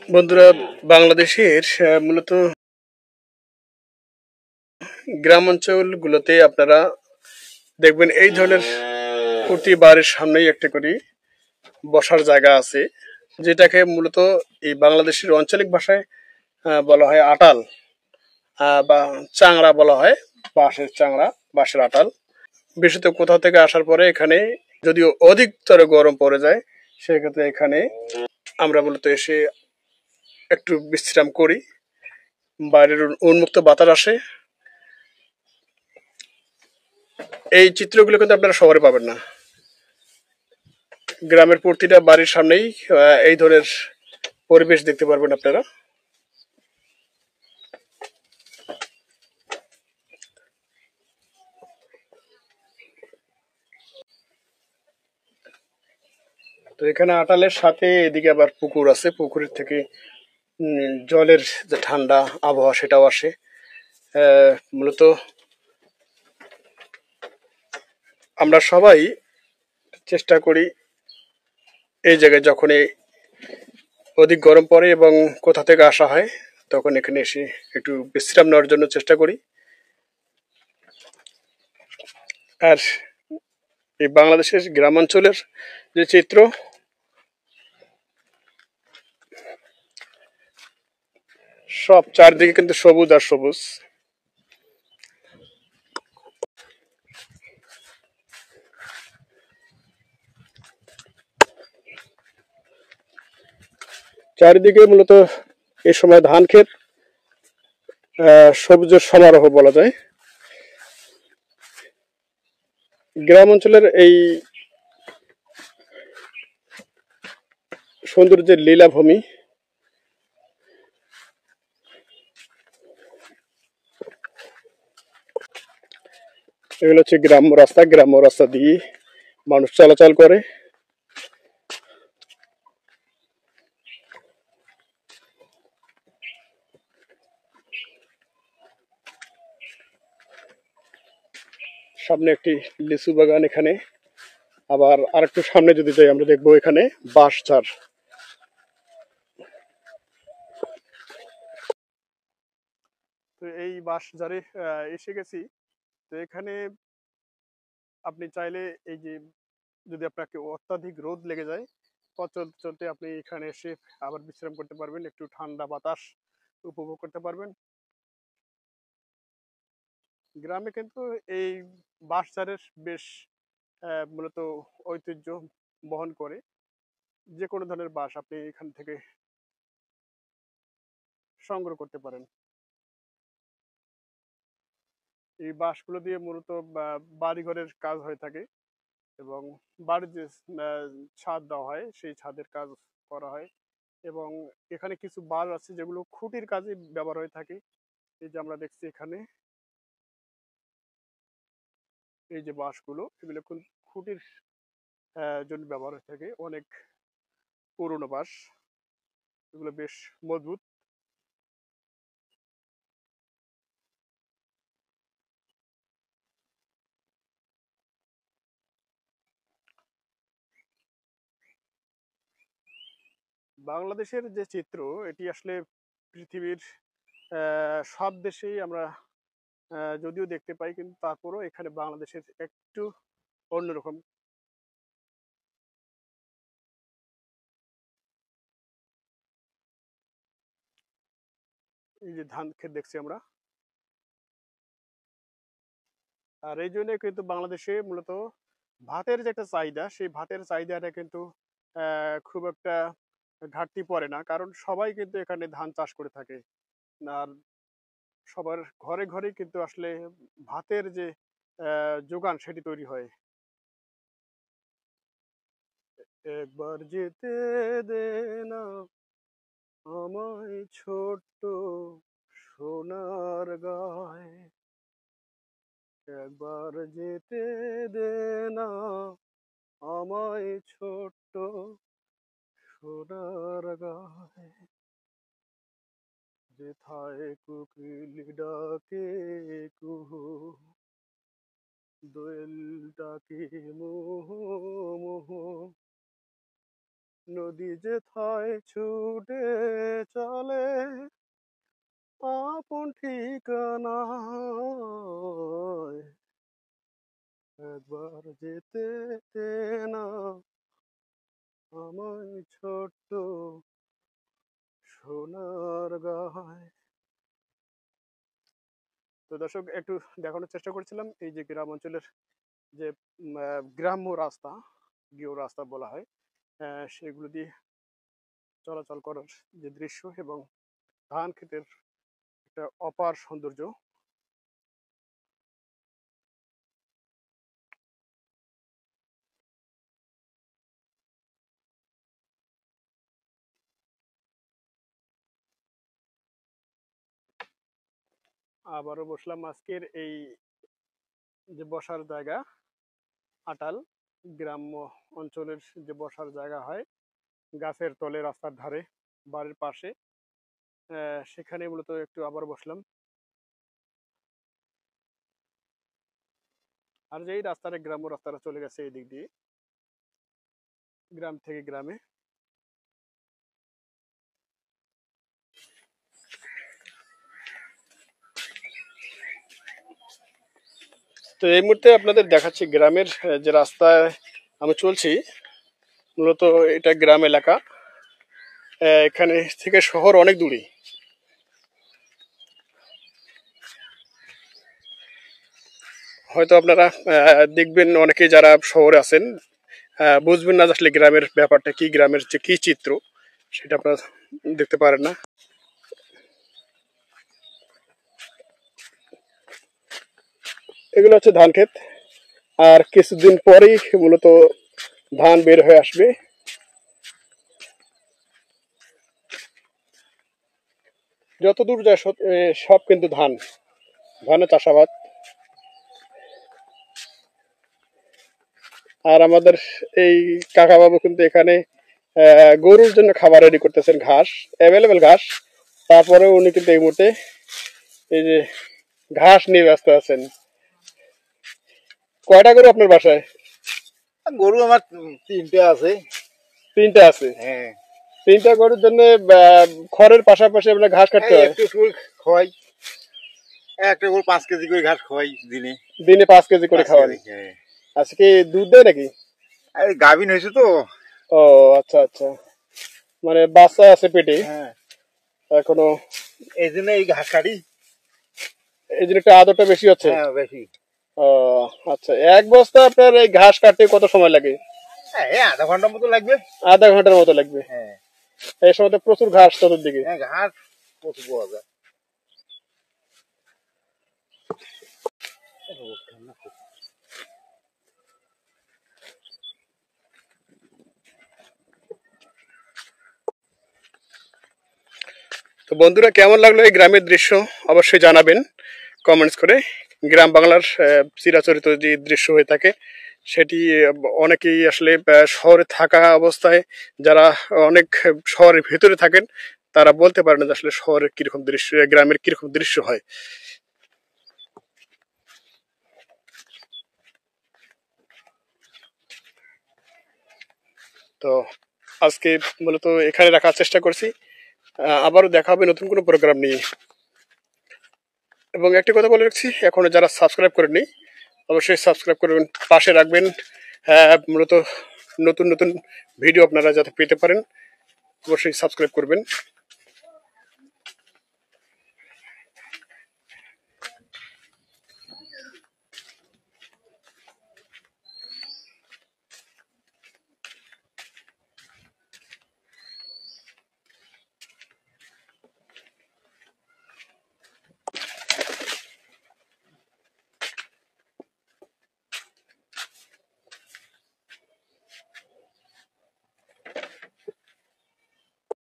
বন্ধুরা, বাংলাদেশের মূলত গ্রাম অঞ্চলগুলোতে আপনারা দেখবেন এই ধরনের প্রতি বাড়ির সামনেই একটা করে বসার জায়গা আছে, যেটাকে মূলত এই বাংলাদেশের আঞ্চলিক ভাষায় বলা হয় আটাল, বা চাংড়া বলা হয়। বাঁশের চাংড়া, বাঁশের আটাল। বিশেষত কোথাও থেকে আসার পরে এখানে যদিও অধিকতর গরম পড়ে যায়, সেক্ষেত্রে এখানে আমরা মূলত এসে একটু বিশ্রাম করি। বাইরের উন্মুক্ত বাতাস আসে। এই চিত্রগুলো কিন্তু আপনারা শহরে পাবেন না। গ্রামের প্রতিটা বাড়ির সামনেই এই ধরনের পরিবেশ দেখতে পারবেন আপনারা। তো এখানে আটালের সাথে এদিকে আবার পুকুর আছে, পুকুরের থেকে জলের যে ঠান্ডা আবহাওয়া সেটাও আসে। মূলত আমরা সবাই চেষ্টা করি এই জায়গায় যখনই অধিক গরম পড়ে এবং কোথা থেকে আসা হয় তখন এখানে এসে একটু বিশ্রাম নেওয়ার জন্য চেষ্টা করি। আর এই বাংলাদেশের গ্রামাঞ্চলের যে চিত্র, সব চারদিকে কিন্তু সবুজ আর সবুজ। চারিদিকে মূলত এই সময় ধান ক্ষেত, সবুজের সমারোহ বলা যায়। গ্রাম অঞ্চলের এই সৌন্দর্যের লীলাভূমি। এগুলো হচ্ছে গ্রাম্য রাস্তা, গ্রাম্য রাস্তা দিয়ে মানুষ চলাচল করে। সামনে একটি লিচু বাগান এখানে। আবার আরেকটু সামনে যদি যাই আমরা দেখবো এখানে বাঁশঝাড়। তো এই বাঁশঝাড়ে এসে গেছি। তো এখানে আপনি চাইলে এই যে যদি আপনাকে অত্যাধিক রোদ লেগে যায়, পথ চলতে চলতে আপনি এখানে এসে আবার বিশ্রাম করতে পারবেন, একটু ঠান্ডা বাতাস উপভোগ করতে পারবেন। গ্রামে কিন্তু এই বাঁশঝাড়ের বেশ মূলত ঐতিহ্য বহন করে। যে কোনো ধরনের বাঁশ আপনি এখান থেকে সংগ্রহ করতে পারেন। এই বাঁশগুলো দিয়ে মূলত বাড়িঘরের কাজ হয়ে থাকে এবং বাড়ির যে ছাদ দেওয়া হয় সেই ছাদের কাজ করা হয়। এবং এখানে কিছু বাঁশ আছে যেগুলো খুঁটির কাজে ব্যবহার হয়ে থাকে। এই যে আমরা দেখছি এখানে এই যে বাঁশগুলো, এগুলো খুঁটির জন্য ব্যবহার হয়ে থাকে। অনেক পুরনো বাঁশ, এগুলো বেশ মজবুত। বাংলাদেশের যে চিত্র, এটি আসলে পৃথিবীর সব দেশেই আমরা যদিও দেখতে পাই, কিন্তু তারপরও এখানে বাংলাদেশের একটু অন্যরকম। এই যে ধান ক্ষেত দেখছি আমরা। আর এই জন্য কিন্তু বাংলাদেশে মূলত ভাতের যে একটা চাহিদা, সেই ভাতের চাহিদাটা কিন্তু খুব একটা ঘাটতি পড়ে না, কারণ সবাই কিন্তু এখানে ধান চাষ করে থাকে। আর সবার ঘরে ঘরে কিন্তু আসলে ভাতের যে যোগান সেটি তৈরি হয়। একবার যেতে দে না আমায় ছোট্ট সোনার গায়, একবার যেতে দে না আমায় ছোট্ট সোনার গায়, যেথায় কোকিল ডাকে কুহু, দোয়েল ডাকে মোহ মোহ, নদী যেথায় ছুটে চলে আপন ঠিকানায়, একবার যেতে দে না আমায় ছোট্ট সোনার গায়। তো দর্শক, একটু দেখানোর চেষ্টা করছিলাম এই যে গ্রাম অঞ্চলের যে গ্রাম্য রাস্তা, গৃহ রাস্তা বলা হয়, সেগুলো দিয়ে চলাচল করার যে দৃশ্য এবং ধান ক্ষেতের একটা অপার সৌন্দর্য। আবারও বসলাম আজকের এই যে বসার জায়গা, আটাল গ্রাম্য অঞ্চলের যে বসার জায়গা হয় গাছের তলে, রাস্তার ধারে, বাড়ির পাশে, সেখানে মূলত একটু আবার বসলাম। আর যেই রাস্তাটা, গ্রাম্য রাস্তাটা চলে গেছে এই দিক দিয়ে, গ্রাম থেকে গ্রামে। তো এই মুহূর্তে আপনাদের দেখাচ্ছি গ্রামের যে রাস্তায় আমি চলছি, মূলত এটা গ্রাম এলাকা। এখানে থেকে শহর অনেক দূরে। হয়তো আপনারা দেখবেন অনেকে যারা শহরে আছেন বুঝবেন না আসলে গ্রামের ব্যাপারটা কি, গ্রামের যে কি চিত্র সেটা আপনারা দেখতে পারেন না। এগুলো হচ্ছে ধান ক্ষেত, আর কিছুদিন পরেই মূলত ধান বের হয়ে আসবে। যত দূর যায় সব কিন্তু ধানের চাষাবাদ। আর আমাদের এই কাকা বাবু কিন্তু এখানে গরুর জন্য খাবার রেডি করতেছেন, ঘাস, অ্যাভেলেবেল ঘাস। তারপরে উনি কিন্তু এই মুহূর্তে এই যে ঘাস নিয়ে ব্যস্ত আছেন। কয়টা গরু আপনার বাসায়? গরু আমার তিনটে আছে। তিনটা আছে? হ্যাঁ। তিনটা গরুর জন্য খড়ের পাশাপাশি আপনার ঘাস কাটতে হয়? একটু খাওয়াই, একটা গরু 5 কেজি করে ঘাস খাওয়াই দিনে। দিনে 5 কেজি করে খাওয়ান? আচ্ছা, কি দুধ দেয় নাকি? গাভিন হয়েছে তো। ও আচ্ছা আচ্ছা, মানে বাচ্চা আছে পেটে। হ্যাঁ, এখনো এই জন্য এই ঘাস কাটি, এই জন্য একটু আদরটা বেশি হচ্ছে। হ্যাঁ বেশি। ও আচ্ছা, এক বস্তা আপনার এই ঘাস কাটতে কত সময় লাগে? আধা ঘন্টার মতো লাগবে। আধা ঘন্টার মতো লাগবে? হ্যাঁ। এই সময় তো প্রচুর ঘাস চতুর্দিকে। হ্যাঁ, ঘাস প্রচুর পাওয়া যায়। তো বন্ধুরা, কেমন লাগলো এই গ্রামের দৃশ্য অবশ্যই জানাবেন কমেন্টস করে। গ্রাম বাংলার চিরাচরিত যে দৃশ্য হয়ে থাকে সেটি অনেকেই আসলে শহরে থাকা অবস্থায়, যারা অনেক শহরের ভিতরে থাকেন, তারা বলতে পারেন যে আসলে শহরের কিরকম দৃশ্য, গ্রামের কিরকম দৃশ্য হয়। তো আজকে মূলত এখানে রাখার চেষ্টা করছি। আবারও দেখা হবে নতুন কোনো প্রোগ্রাম নিয়ে। এবং একটি কথা বলে রাখছি, এখনো যারা সাবস্ক্রাইব করেননি অবশ্যই সাবস্ক্রাইব করবেন, পাশে রাখবেন। মূলত নতুন নতুন ভিডিও আপনারা যাতে পেতে পারেন অবশ্যই সাবস্ক্রাইব করবেন।